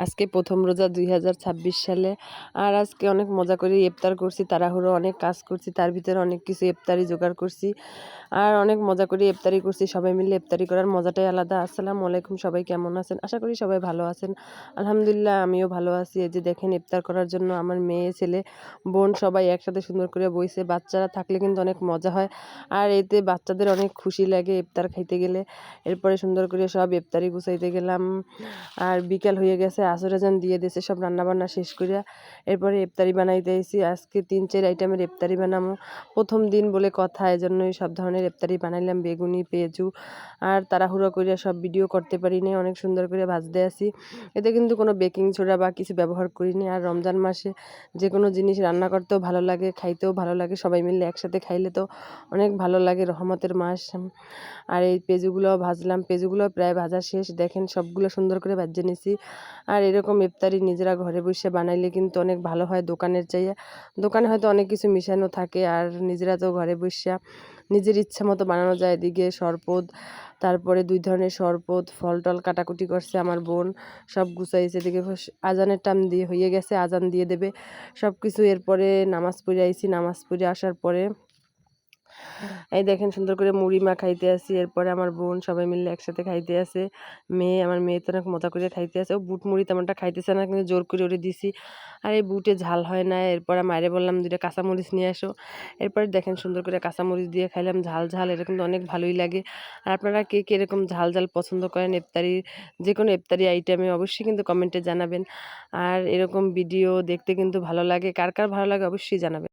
আজকে প্রথম রোজা ২০২৬ সালে। আর আজকে অনেক মজা করে ইফতার করছি, তাড়াহুড়ো অনেক কাজ করছি, তার ভিতরে অনেক কিছু ইফতারি জোগাড় করছি আর অনেক মজা করে ইফতারি করছি। সবাই মিলে ইফতারি করার মজাটাই আলাদা। আসসালামু আলাইকুম, সবাই কেমন আছেন? আশা করি সবাই ভালো আছেন। আলহামদুলিল্লাহ আমিও ভালো আছি। এই যে দেখেন, ইফতার করার জন্য আমার মেয়ে, ছেলে, বোন সবাই একসাথে সুন্দর করে বইছে। বাচ্চারা থাকলে কিন্তু অনেক মজা হয় আর এতে বাচ্চাদের অনেক খুশি লাগে ইফতার খাইতে গেলে। এরপরে সুন্দর করে সব ইফতারি গুছাইতে গেলাম আর বিকাল হয়ে গেছে, আসর আজান দিয়ে দিয়েছে সব রান্নাবান্না শেষ করিয়া। এরপরে ইফতারি বানাইতে আইছি। আজকে ৩-৪ আইটেমের ইফতারি বানাবো, প্রথম দিন বলে কথা, এজন্যই সব ধরনের ইফতারি বানাইলাম। বেগুনি, পেঁয়াজু আর তাড়াহুড়ো করিয়া সব ভিডিও করতে পারি নাই, অনেক সুন্দর করে ভাজতে আসি। এতে কিন্তু কোনো বেকিং সোডা বা কিছু ব্যবহার করিনি। আর রমজান মাসে যে কোনো জিনিস রান্না করতেও ভালো লাগে, খাইতেও ভালো লাগে, সবাই মিলে একসাথে খাইলে তো অনেক ভালো লাগে, রহমতের মাস। আর এই পেঁয়াজুগুলোও ভাজলাম, পেঁয়াজুগুলো প্রায় ভাজা শেষ। দেখেন সবগুলো সুন্দর করে ভেজে নিছি। আর এরকম ইফতারি নিজেরা ঘরে বসে বানাইলে কিন্তু অনেক ভালো হয় দোকানের চাইয়া। দোকানে হয়তো অনেক কিছু মিশানো থাকে, আর নিজেরা তো ঘরে বসে নিজের ইচ্ছা মতো বানানো যায়। এদিকে শরবত, তারপরে 2 ধরনের শরবত, ফল টল কাটাকুটি করছে আমার বোন, সব গুছাইছে। এদিকে আজানের টাইম দিয়ে হয়ে গেছে, আজান দিয়ে দেবে সব কিছু। এরপরে নামাজ পড়ে আইছি, নামাজ পড়ে আসার পরে এই দেখেন সুন্দর করে মুড়ি মা খাইতে আসি। এরপরে আমার বোন সবাই মিলে একসাথে খাইতে আসে। আমার মেয়ে তো অনেক মজা করে খাইতে আসে। ও বুট মুড়ি তেমনটা খাইতেছে না, কিন্তু জোর করে ওরে দিছি। আর এই বুটে ঝাল হয় না। এরপরে মায়েরে বললাম 2টা কাঁচামরিচ নিয়ে আসো। এরপরে দেখেন সুন্দর করে কাঁচামরিচ দিয়ে খাইলাম, ঝাল ঝাল, এটা কিন্তু অনেক ভালোই লাগে। আর আপনারা কে কে এরকম ঝাল ঝাল পছন্দ করেন ইফতারি, যে কোনো ইফতারি আইটেমে অবশ্যই কিন্তু কমেন্টে জানাবেন। আর এরকম ভিডিও দেখতে কিন্তু ভালো লাগে, কার কার ভালো লাগে অবশ্যই জানাবেন।